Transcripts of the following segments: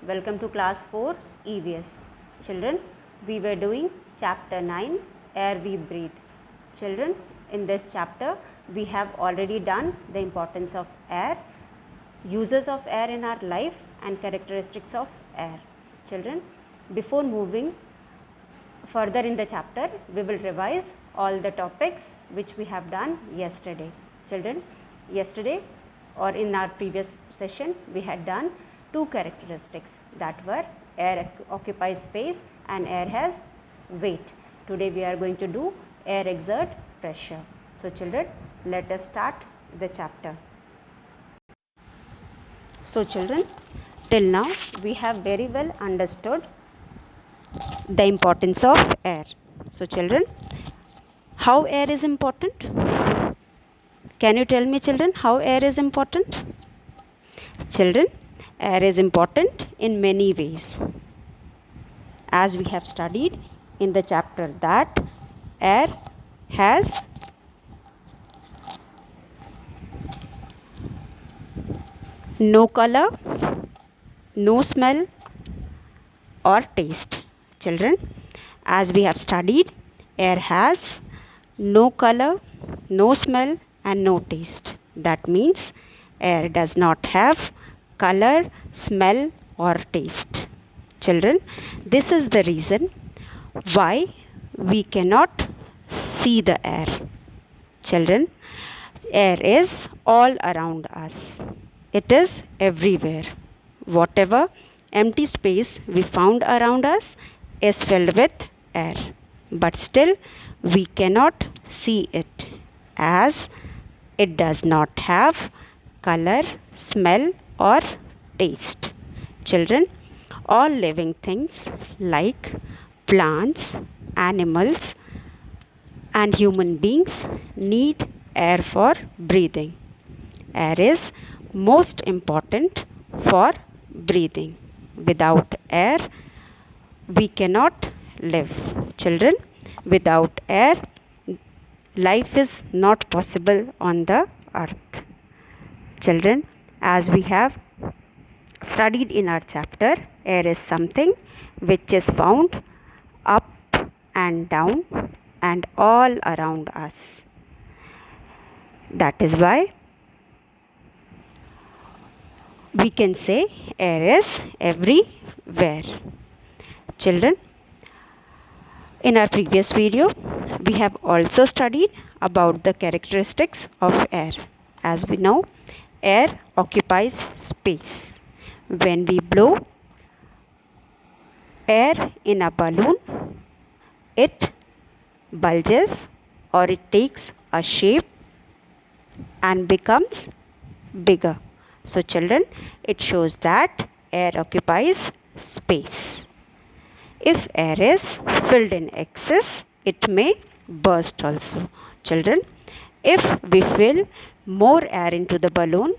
welcome to class 4 EVS. Children, we were doing chapter 9, air we breathe. Children, in this chapter we have already done the importance of air, uses of air in our life and characteristics of air. Children, before moving further in the chapter, we will revise all the topics which we have done yesterday. Children, yesterday or in our previous session we had done two characteristics, that were air occupies space and air has weight. Today we are going to do air exert pressure. So children, let us start the chapter. So children, till now we have very well understood the importance of air. So children, how air is important? Can you tell me children how air is important? Children, air is important in many ways. As we have studied in the chapter that air has no color, no smell or taste. Children, as we have studied, air has no color, no smell and no taste. That means air does not have color, smell or taste. Children, this is the reason why we cannot see the air. Children, air is all around us. It is everywhere. Whatever empty space we found around us is filled with air. But still we cannot see it as it does not have color, smell or taste. Children, all living things like plants, animals and human beings need air for breathing. Air is most important for breathing. Without air, we cannot live. Children, without air, life is not possible on the earth. Children, as we have studied in our chapter, air is something which is found up and down and all around us. That is why we can say air is everywhere. Children, in our previous video, we have also studied about the characteristics of air. As we know, air occupies space. When we blow air in a balloon, it bulges or it takes a shape and becomes bigger. So children, it shows that air occupies space. If air is filled in excess, it may burst also. Children, if we fill more air into the balloon,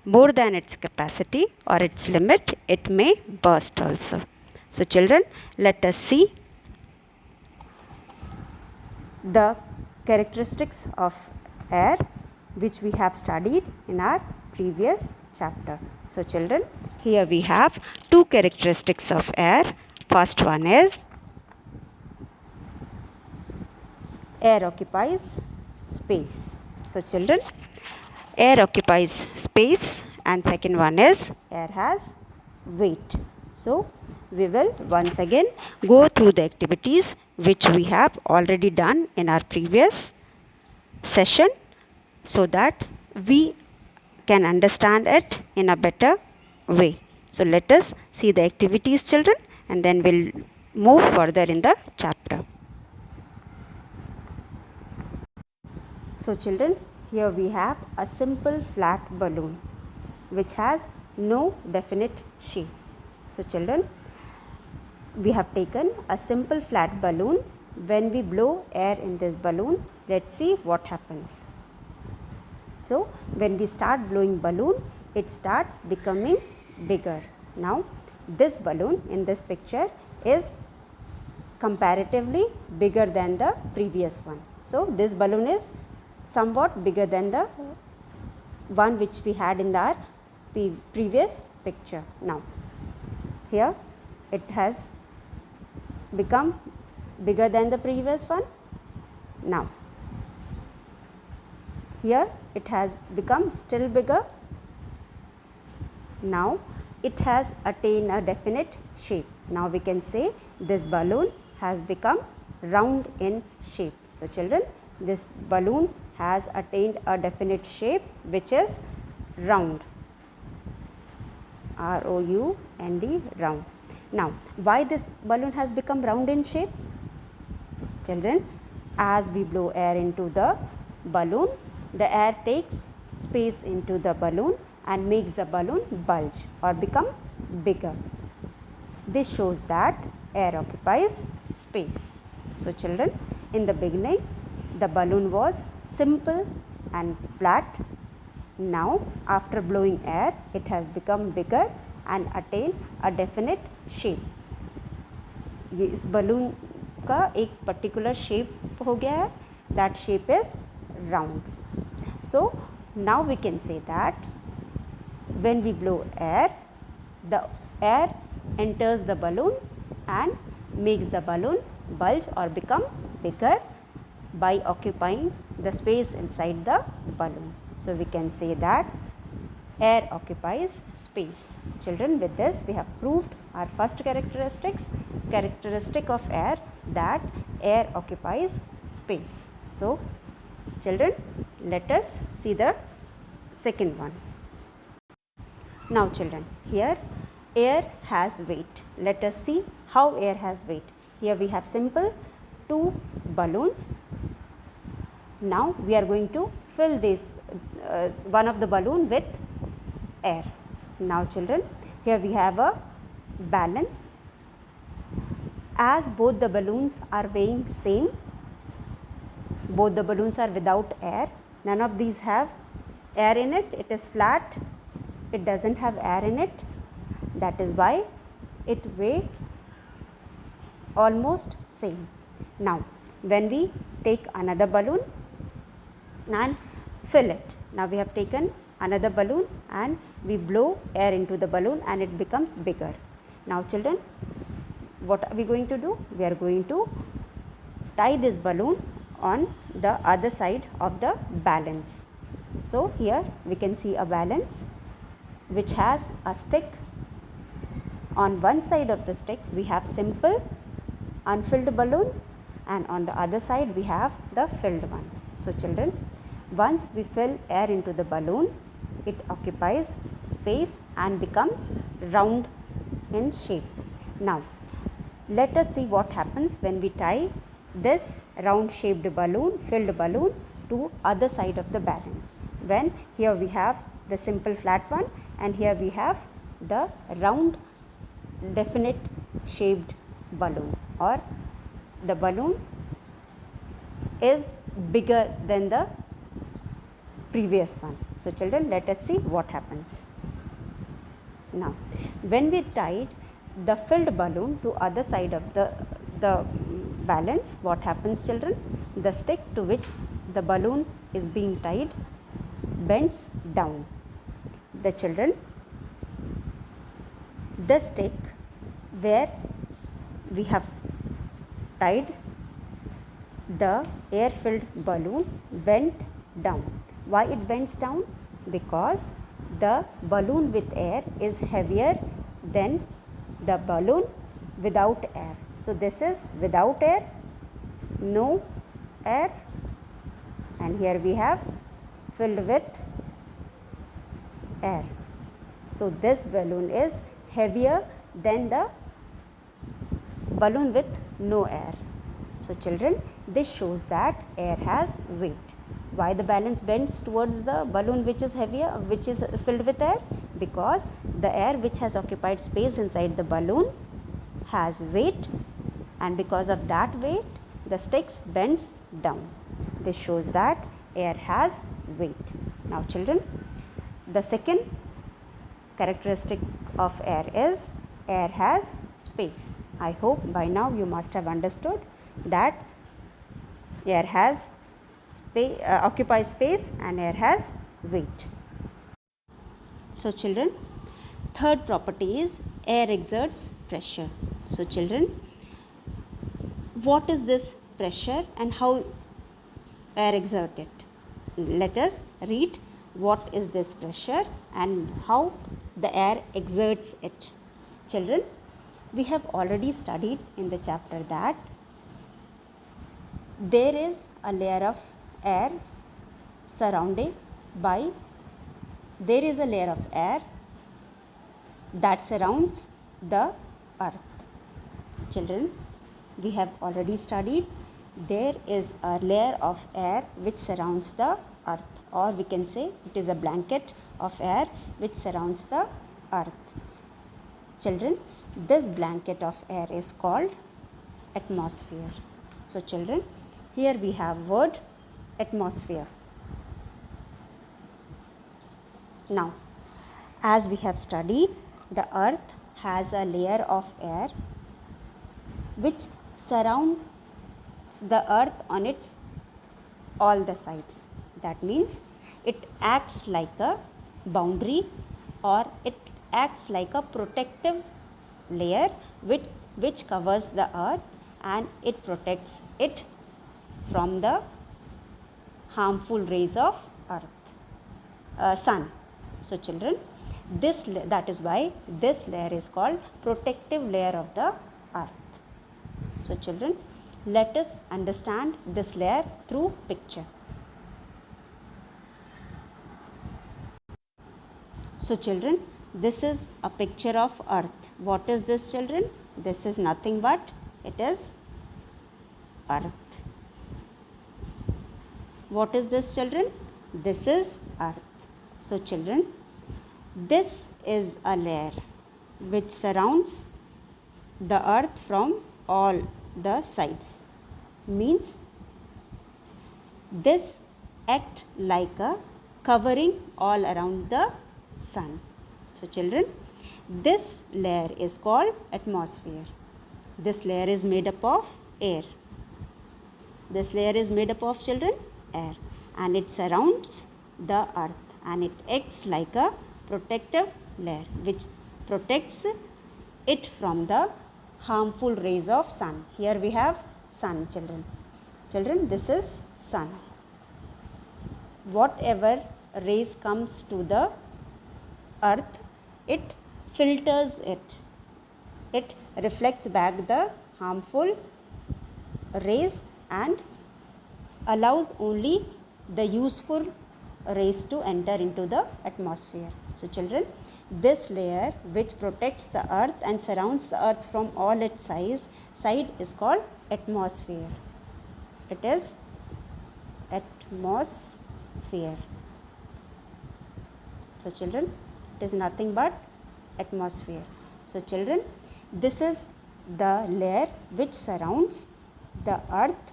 more than its capacity or its limit, it may burst also. So children, let us see the characteristics of air which we have studied in our previous chapter. So children, here we have two characteristics of air. First one is air occupies space. So children, air occupies space and second one is air has weight. So we will once again go through the activities which we have already done in our previous session so that we can understand it in a better way. So let us see the activities children and then we'll move further in the chapter. So children, here we have a simple flat balloon which has no definite shape. So children, we have taken a simple flat balloon. When we blow air in this balloon, let's see what happens. So when we start blowing balloon, it starts becoming bigger. Now this balloon in this picture is comparatively bigger than the previous one. So this balloon is somewhat bigger than the one which we had in our previous picture. Now Here it has become bigger than the previous one. Now here it has become still bigger. Now it has attained a definite shape. Now we can say this balloon has become round in shape. So children, this balloon has attained a definite shape which is round. R-O-U-N-D, round. Now why this balloon has become round in shape? Children, as we blow air into the balloon, the air takes space into the balloon and makes the balloon bulge or become bigger. This shows that air occupies space. So children, in the beginning the balloon was simple and flat. Now after blowing air it has become bigger and attained a definite shape. इस balloon का एक particular shape हो गया है. That shape is round. So now we can say that when we blow air, the air enters the balloon and makes the balloon bulge or become bigger by occupying the space inside the balloon. So we can say that air occupies space. Children, with this we have proved our first characteristic of air, that air occupies space. So children, let us see the second one. Now children, here air has weight. Let us see how air has weight. Here we have simple two balloons. Now we are going to fill this one of the balloon with air. Now children, here we have a balance. As both the balloons are weighing same, both the balloons are without air. None of these have air in it. It is flat. It doesn't have air in it. That is why it weighs almost same. Now when we take another balloon and fill it, now we have taken another balloon and we blow air into the balloon and it becomes bigger. Now children, what are we going to do? We are going to tie this balloon on the other side of the balance. So here we can see a balance which has a stick. On one side of the stick we have simple unfilled balloon and on the other side we have the filled one. So children, once we fill air into the balloon, it occupies space and becomes round in shape. Now let us see what happens when we tie this round shaped balloon, filled balloon, to other side of the balance. When here we have the simple flat one and here we have the round definite shaped balloon, or the balloon is bigger than the previous one. So children, let us see what happens. Now when we tied the filled balloon to other side of the balance, what happens children? The stick to which the balloon is being tied bends down. The children, the stick where we have tied the air filled balloon bent down. Why it bends down? Because the balloon with air is heavier than the balloon without air. So this is without air, no air, and here we have filled with air. So this balloon is heavier than the balloon with no air. So children, this shows that air has weight. Why the balance bends towards the balloon which is heavier, which is filled with air? Because the air which has occupied space inside the balloon has weight, and because of that weight the sticks bends down. This shows that air has weight. Now children, the second characteristic of air is air has space. I hope by now you must have understood that air has occupies space and air has weight. So children, third property is air exerts pressure. So children, what is this pressure and how air exert it? Let us read what is this pressure and how the air exerts it. Children, we have already studied in the chapter that there is a layer of air surrounded by, there is a layer of air that surrounds the earth. Children, we have already studied there is a layer of air which surrounds the earth, or we can say it is a blanket of air which surrounds the earth. Children, this blanket of air is called atmosphere. So children, here we have word atmosphere. Now, as we have studied, the earth has a layer of air which surrounds the earth on its all the sides. That means it acts like a boundary, or it acts like a protective layer which covers the earth, and it protects it from the harmful rays of sun. So children, that is why this layer is called protective layer of the earth. So children, let us understand this layer through picture. So children, this is a picture of earth. What is this, children? This is nothing but it is earth. What is this, children? This is earth. So children, this is a layer which surrounds the earth from all the sides. Means this act like a covering all around the sun. So children, this layer is called atmosphere. This layer is made up of air. This layer is made up of, children, air, and it surrounds the earth, and it acts like a protective layer which protects it from the harmful rays of sun. Here we have sun, children. Children, this is sun. Whatever rays comes to the earth, it filters it. It reflects back the harmful rays and allows only the useful rays to enter into the atmosphere. So children, this layer which protects the earth and surrounds the earth from all its side is called atmosphere. It is atmosphere. So children, it is nothing but atmosphere. So children, this is the layer which surrounds the earth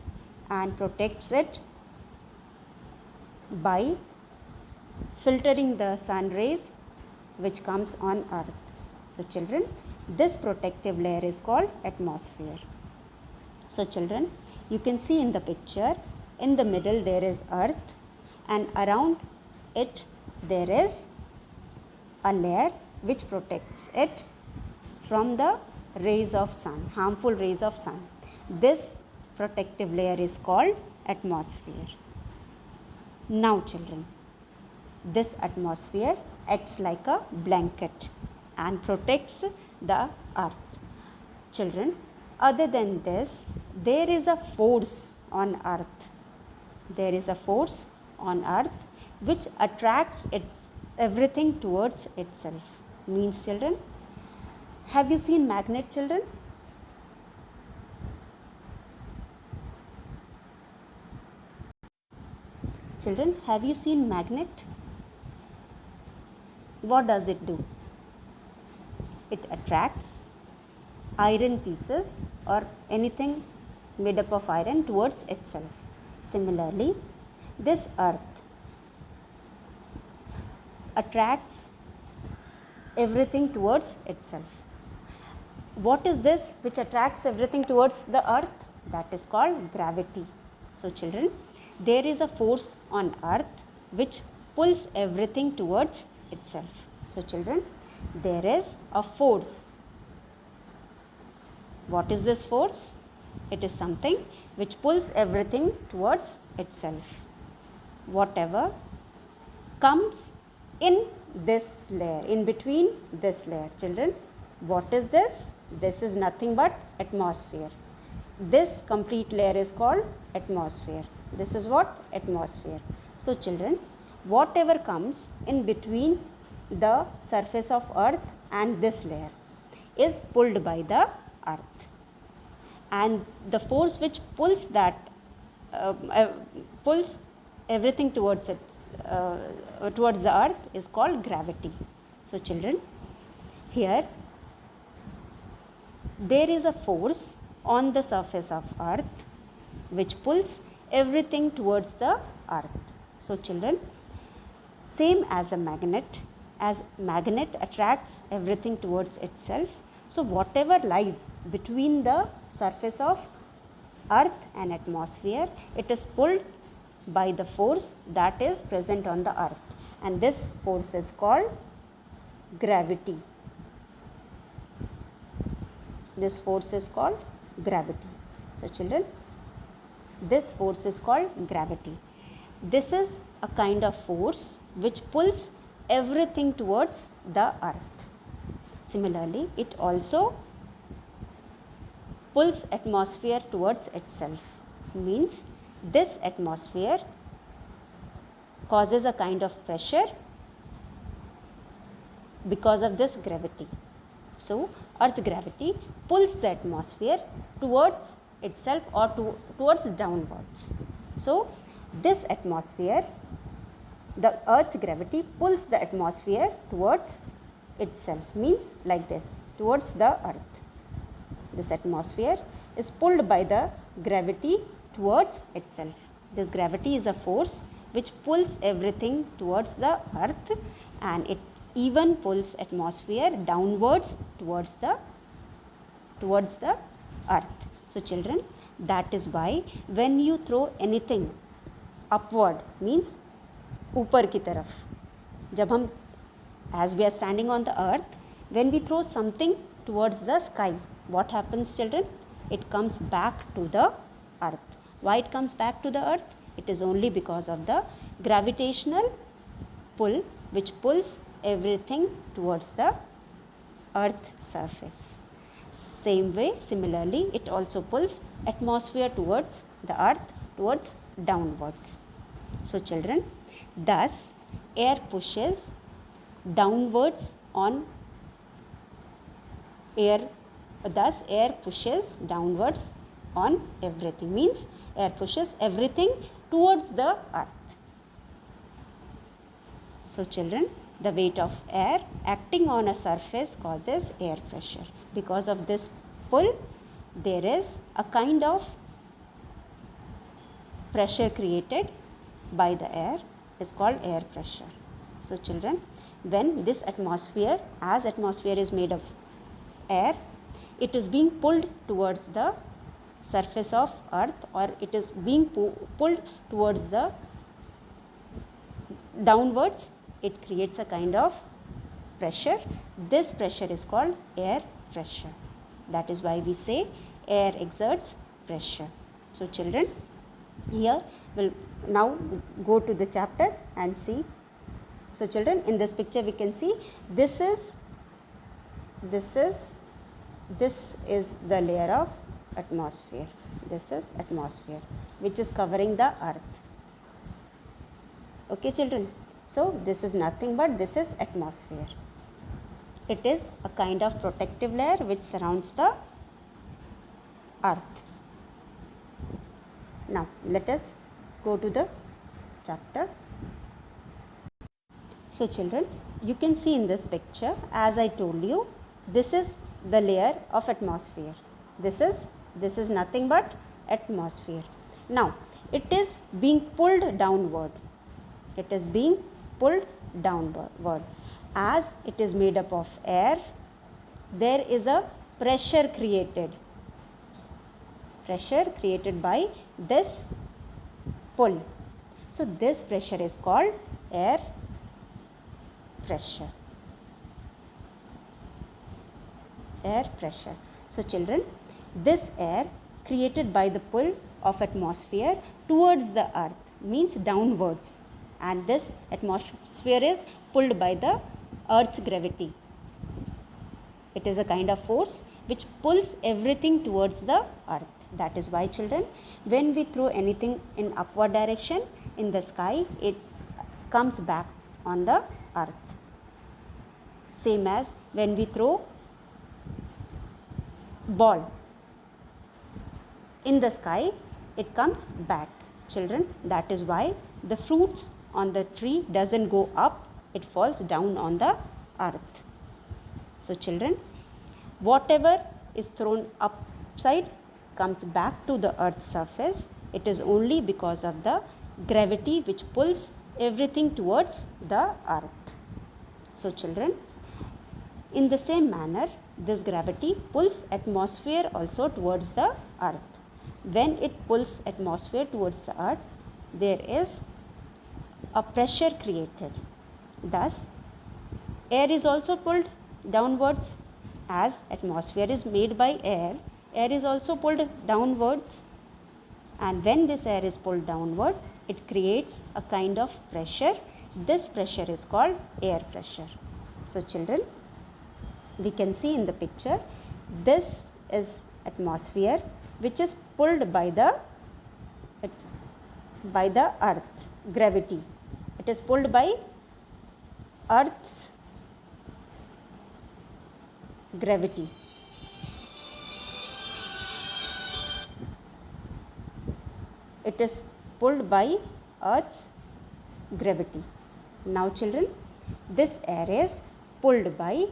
and protects it by filtering the sun rays which comes on earth. So children, this protective layer is called atmosphere. So children, you can see in the picture, in the middle there is earth, and around it there is a layer which protects it from the rays of sun, harmful rays of sun. This protective layer is called atmosphere. Now children, this atmosphere acts like a blanket and protects the earth. Children, other than this, there is a force on earth. There is a force on earth which attracts everything towards itself. Means children, have you seen magnet, children? Children, have you seen magnet? What does it do? It attracts iron pieces or anything made up of iron towards itself. Similarly, this earth attracts everything towards itself. What is this which attracts everything towards the earth? That is called gravity. So children, there is a force on earth which pulls everything towards itself. So children, there is a force What is this force? It is something which pulls everything towards itself. Whatever comes in this layer, in between this layer. Children, what is this? This is nothing but atmosphere. This complete layer is called atmosphere. This is what? Atmosphere. So children, whatever comes in between the surface of earth and this layer is pulled by the earth, and the force which pulls that pulls everything towards it, towards the earth, is called gravity. So children, here there is a force on the surface of earth which pulls everything towards the earth. So children, same as a magnet, as magnet attracts everything towards itself, so whatever lies between the surface of earth and atmosphere, it is pulled by the force that is present on the earth, and this force is called gravity. This force is called gravity. So children, this force is called gravity. This is a kind of force which pulls everything towards the earth. Similarly, it also pulls atmosphere towards itself. Means this atmosphere causes a kind of pressure because of this gravity. So Earth's gravity pulls the atmosphere towards itself or towards downwards. So this atmosphere, the Earth's gravity pulls the atmosphere towards itself, means like this, towards the earth. This atmosphere is pulled by the gravity towards itself. This gravity is a force which pulls everything towards the earth, and it even pulls atmosphere downwards towards the earth. So children, that is why when you throw anything upward, means ऊपर की तरफ, जब हम, as we are standing on the earth, when we throw something towards the sky, what happens children? It comes back to the earth. Why it comes back to the earth? It is only because of the gravitational pull which pulls everything towards the earth surface. Same way, similarly, it also pulls atmosphere towards the earth, towards downwards. So children, thus air pushes downwards on air, thus air pushes downwards on everything, means air pushes everything towards the earth. So children, the weight of air acting on a surface causes air pressure. Because of this pull, there is a kind of pressure created by the air, is called air pressure. So children, when this atmosphere, as atmosphere is made of air, it is being pulled towards the surface of earth, or it is being pulled towards the downwards, it creates a kind of pressure. This pressure is called air pressure. That is why we say air exerts pressure. So children, here we'll now go to the chapter and see. So children, in this picture we can see this is the layer of atmosphere. This is atmosphere which is covering the earth. Okay children, so this is nothing but this is atmosphere. It is a kind of protective layer which surrounds the earth. Now let us go to the chapter. So children, you can see in this picture, as I told you, this is the layer of atmosphere. This is nothing but atmosphere. Now it is being pulled downward. It is being pulled downward. As it is made up of air, there is a pressure created by this pull. So this pressure is called air pressure. Air pressure. So children, This air created by the pull of atmosphere towards the earth means downwards, and this atmosphere is pulled by the earth's gravity. It is a kind of force which pulls everything towards the earth. That is why, children, when we throw anything in upward direction in the sky, it comes back on the earth. Same as when we throw ball in the sky, it comes back. Children, that is why the fruits on the tree doesn't go up, it falls down on the earth. So children, whatever is thrown upside comes back to the earth's surface. It is only because of the gravity which pulls everything towards the earth. So children, in the same manner, this gravity pulls atmosphere also towards the earth. When it pulls atmosphere towards the earth, there is a pressure created. Thus, air is also pulled downwards. As atmosphere is made by air, air is also pulled downwards, and when this air is pulled downward, it creates a kind of pressure. This pressure is called air pressure. So children, we can see in the picture, this is atmosphere which is pulled by the earth, gravity. It is pulled by earth's gravity. It is pulled by earth's gravity. Now children, this air is pulled by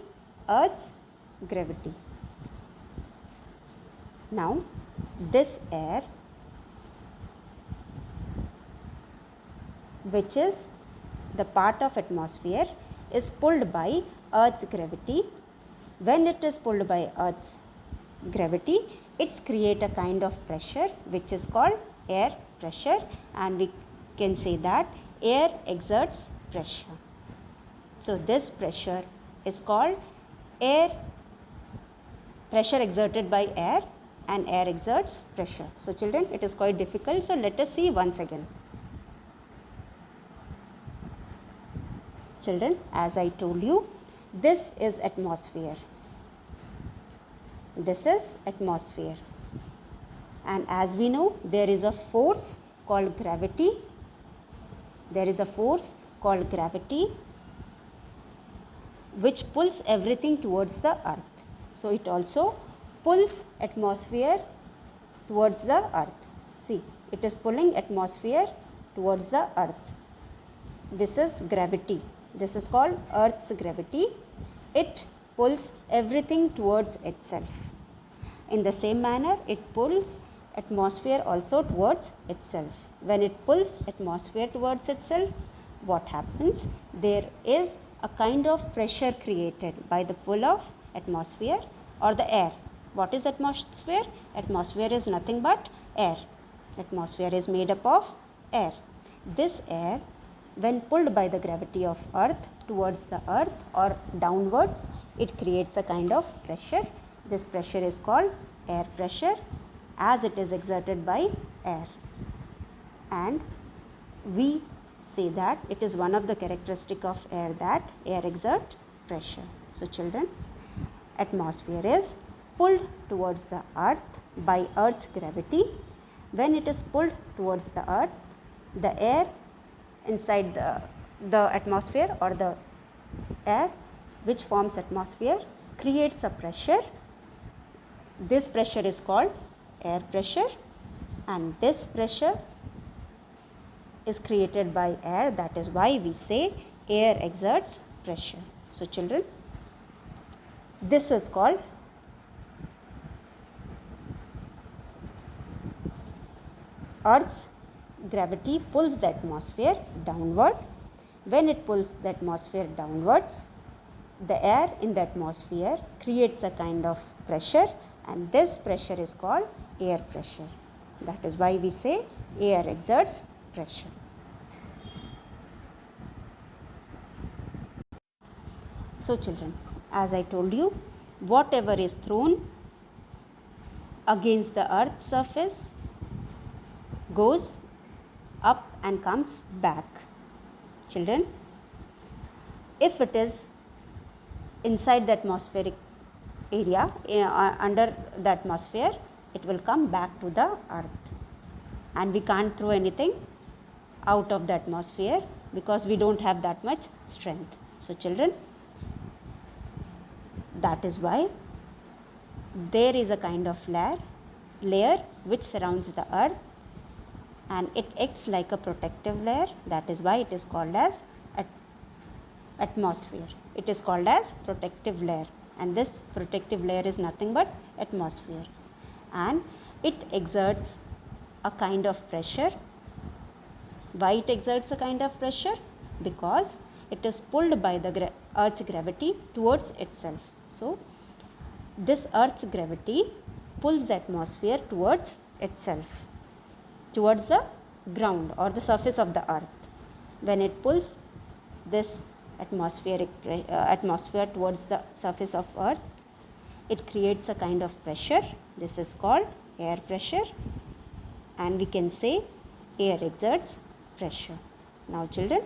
earth's gravity. Now this air, which is the part of atmosphere, is pulled by earth's gravity. When it is pulled by earth's gravity, it creates a kind of pressure which is called air pressure, and we can say that air exerts pressure. So this pressure is called pressure exerted by air, and air exerts pressure. So children, it is quite difficult, so let us see once again. Children, as I told you, this is atmosphere. This is atmosphere, and as we know, there is a force called gravity. There is a force called gravity which pulls everything towards the earth. So it also pulls atmosphere towards the earth. See, it is pulling atmosphere towards the earth. This is gravity. This is called earth's gravity. It pulls everything towards itself. In the same manner, it pulls atmosphere also towards itself. When it pulls atmosphere towards itself, what happens? There is a kind of pressure created by the pull of atmosphere or the air. What is atmosphere? Atmosphere is nothing but air. Atmosphere is made up of air. This air, when pulled by the gravity of earth towards the earth or downwards, it creates a kind of pressure. This pressure is called air pressure, as it is exerted by air. And we say that it is one of the characteristic of air that air exerts pressure. So children, atmosphere is pulled towards the earth by earth's gravity. When it is pulled towards the earth, the air inside the atmosphere or the air which forms atmosphere creates a pressure. This pressure is called air pressure, and this pressure is created by air. That is why we say air exerts pressure. So children, this is called Earth's gravity pulls the atmosphere downward. When it pulls the atmosphere downwards, the air in the atmosphere creates a kind of pressure, and this pressure is called air pressure. That is why we say air exerts pressure. So children, as I told you, whatever is thrown against the earth surface, goes up and comes back. Children, if it is inside the atmospheric area, under the atmosphere, it will come back to the earth, and we can't throw anything out of the atmosphere because we don't have that much strength. So children, that is why there is a kind of layer which surrounds the earth, and it acts like a protective layer. That is why it is called as atmosphere. It is called as protective layer, and this protective layer is nothing but atmosphere, and it exerts a kind of pressure. Why it exerts a kind of pressure? Because it is pulled by the earth's gravity towards itself. So this earth's gravity pulls the atmosphere towards itself, towards the ground or the surface of the earth. When it pulls this atmosphere towards the surface of earth, it creates a kind of pressure. This is called air pressure, and we can say air exerts pressure. Now children,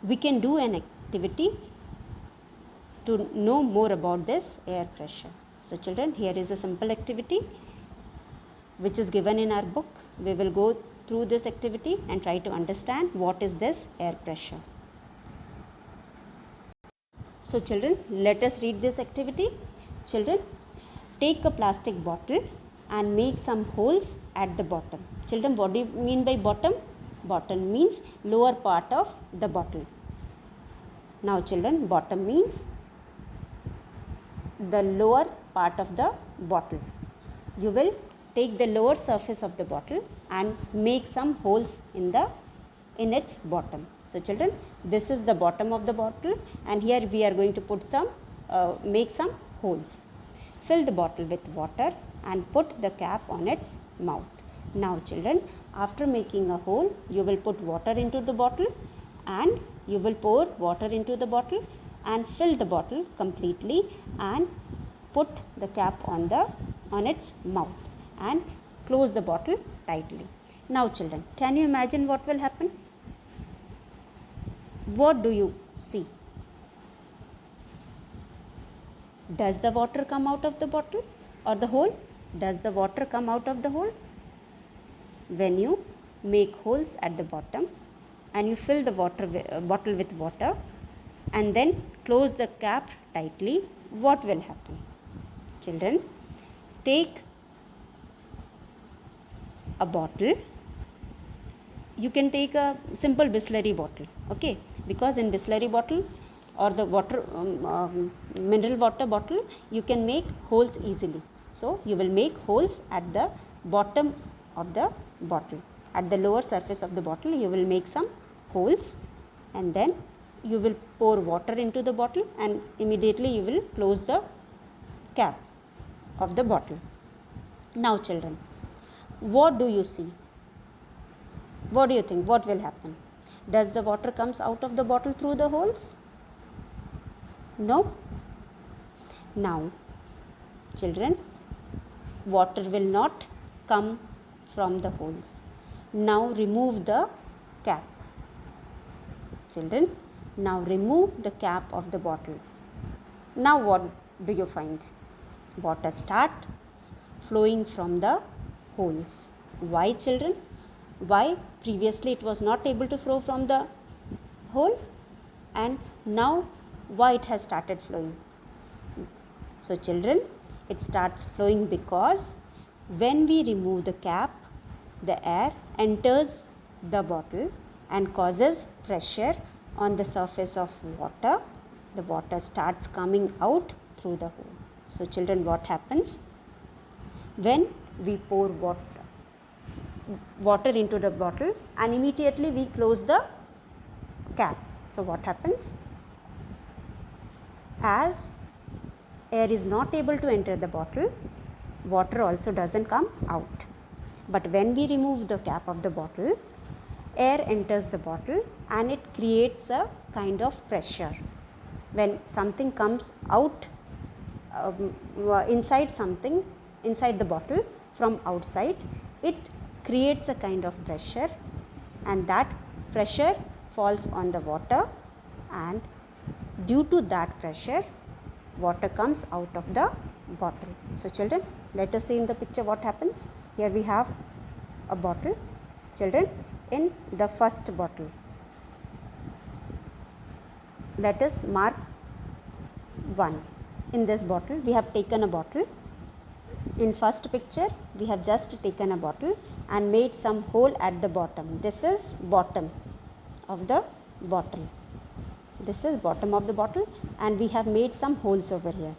we can do an activity to know more about this air pressure. So children, here is a simple activity which is given in our book. We will go through this activity and try to understand what is this air pressure. So children, let us read this activity. Children, take a plastic bottle and make some holes at the bottom. Children, what do you mean by bottom? Bottom means lower part of the bottle. Now children, bottom means the lower part of the bottle. You will take the lower surface of the bottle and make some holes in its bottom. So children, this is the bottom of the bottle, and here we are going to put make some holes. Fill the bottle with water and put the cap on its mouth. Now children, after making a hole, you will put water into the bottle, and you will pour water into the bottle and fill the bottle completely and put the cap on its mouth and close the bottle tightly. Now children, can you imagine what will happen? What do you see? Does the water come out of the bottle or the hole? Does the water come out of the hole? When you make holes at the bottom and you fill the bottle with water and then close the cap tightly, what will happen? Children, take a bottle. You can take a simple Bisleri bottle, okay? Because in Bisleri bottle or the water mineral water bottle, you can make holes easily. So you will make holes at the bottom of the bottle. At the lower surface of the bottle, you will make some holes, and then you will pour water into the bottle, and immediately you will close the cap of the bottle. Now children, what do you see? What do you think? What will happen? Does the water comes out of the bottle through the holes? No. Now children, water will not come from the holes. Now remove the cap. Children, now remove the cap of the bottle. Now what do you find? Water starts flowing from the holes. Why children? Why? Previously it was not able to flow from the hole, and now why it has started flowing? So children, it starts flowing because when we remove the cap, the air enters the bottle and causes pressure on the surface of water. The water starts coming out through the hole. So children, what happens? When we pour water into the bottle and immediately we close the cap. So what happens? As air is not able to enter the bottle, water also doesn't come out. But when we remove the cap of the bottle, air enters the bottle and it creates a kind of pressure. When something comes out inside something, inside the bottle from outside, it creates a kind of pressure, and that pressure falls on the water, and due to that pressure water comes out of the bottle. So children, let us see in the picture what happens. Here we have a bottle. Children, in the first bottle, let us mark 1. In this bottle, we have taken a bottle. In first picture, we have just taken a bottle and made some hole at the bottom. This is bottom of the bottle. This is bottom of the bottle, and we have made some holes over here.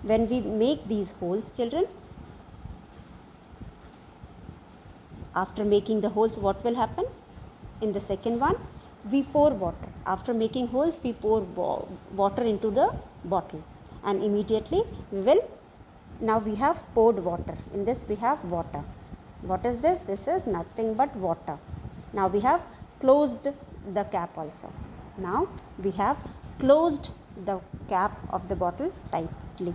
When we make these holes, children, after making the holes, what will happen? In the second one, we pour water. After making holes, we pour water into the bottle, and immediately we will, now we have poured water. In this we have water. What is this? This is nothing but water. Now we have closed the cap also. Now we have closed the cap of the bottle tightly.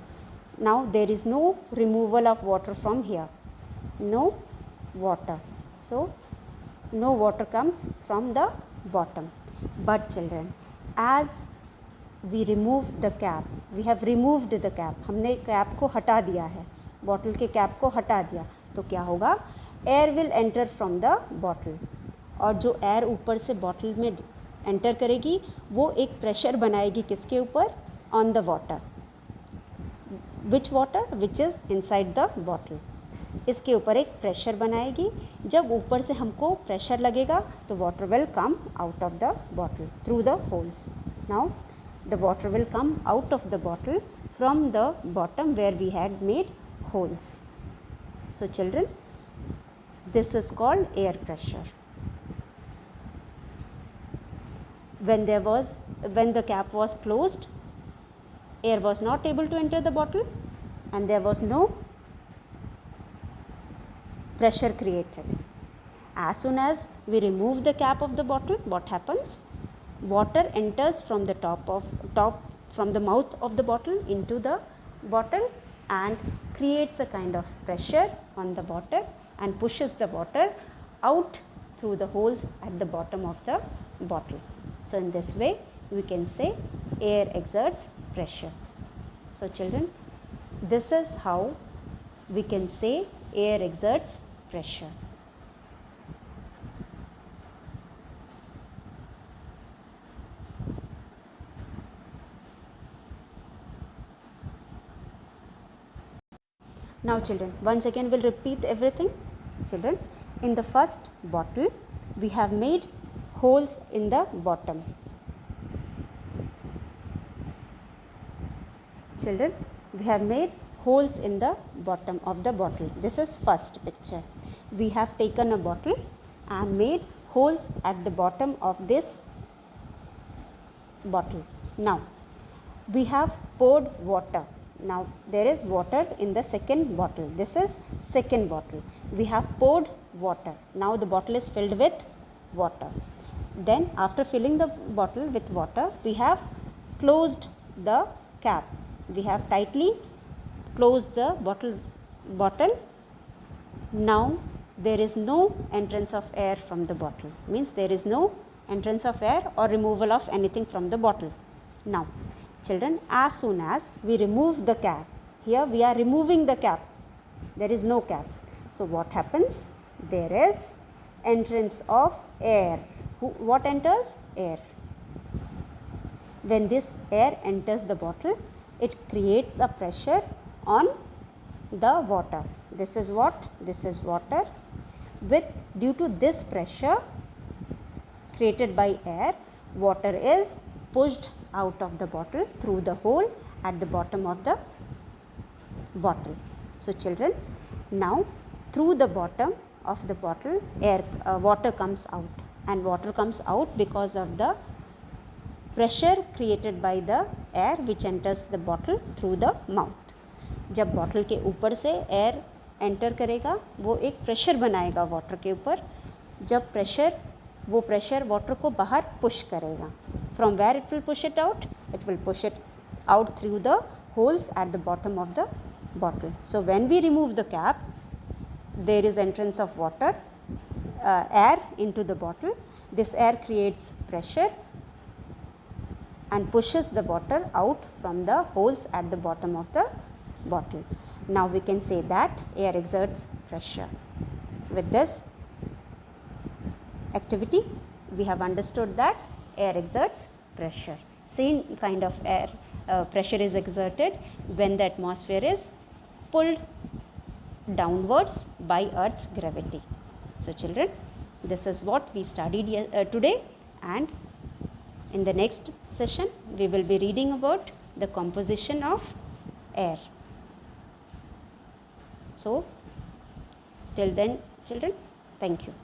Now there is no removal of water from here. No water. So no water comes from the bottom. But children, as we remove the cap, we have removed the cap, हमने cap को हटा दिया है, bottle के cap को हटा दिया, तो क्या होगा? Air will enter from the bottle, और जो एयर ऊपर से बॉटल में एंटर करेगी वो एक प्रेशर बनाएगी किसके ऊपर? On the water. Which water? Which is inside the bottle. इसके ऊपर एक प्रेशर बनाएगी. जब ऊपर से हमको प्रेशर लगेगा तो water will come out of the bottle through the holes. Now the water will come out of the bottle from the bottom where we had made holes. So children, this is called air pressure. When the cap was closed, air was not able to enter the bottle and there was no pressure created. As soon as we remove the cap of the bottle, what happens? Water enters from the from the mouth of the bottle into the bottle and creates a kind of pressure on the water and pushes the water out through the holes at the bottom of the bottle. So in this way we can say air exerts pressure. So children, this is how we can say air exerts pressure. Now children, once again we'll repeat everything. Children, in the first bottle we have made holes in the bottom. Children, we have made holes in the bottom of the bottle. This is first picture. We have taken a bottle and made holes at the bottom of this bottle. Now we have poured water. Now there is water in the second bottle. This is second bottle. We have poured water. Now the bottle is filled with water. Then after filling the bottle with water, we have closed the cap. We have tightly closed the bottle. Now there is no entrance of air from the bottle. Means there is no entrance of air or removal of anything from the bottle. Now children, as soon as we remove the cap, here we are removing the cap, there is no cap. So what happens? There is entrance of air. What enters? Air. When this air enters the bottle, it creates a pressure on the water. This is what? This is water. Due to this pressure created by air, water is pushed out of the bottle through the hole at the bottom of the bottle. So children, now through the bottom of the bottle water comes out, and water comes out because of the pressure created by the air which enters the bottle through the mouth. जब bottle के ऊपर से air enter करेगा वो एक pressure बनाएगा water के ऊपर. जब वो प्रेशर वाटर को बाहर पुश करेगा. From where it will push it out? It will push it out through the holes at the bottom of the bottle. So when we remove the cap, there is entrance of water, air into the bottle. This air creates pressure and pushes the water out from the holes at the bottom of the bottle. Now we can say that air exerts pressure. With this activity, we have understood that air exerts pressure. Same kind of air pressure is exerted when the atmosphere is pulled downwards by Earth's gravity. So children, this is what we studied today, and in the next session we will be reading about the composition of air. So till then children, thank you.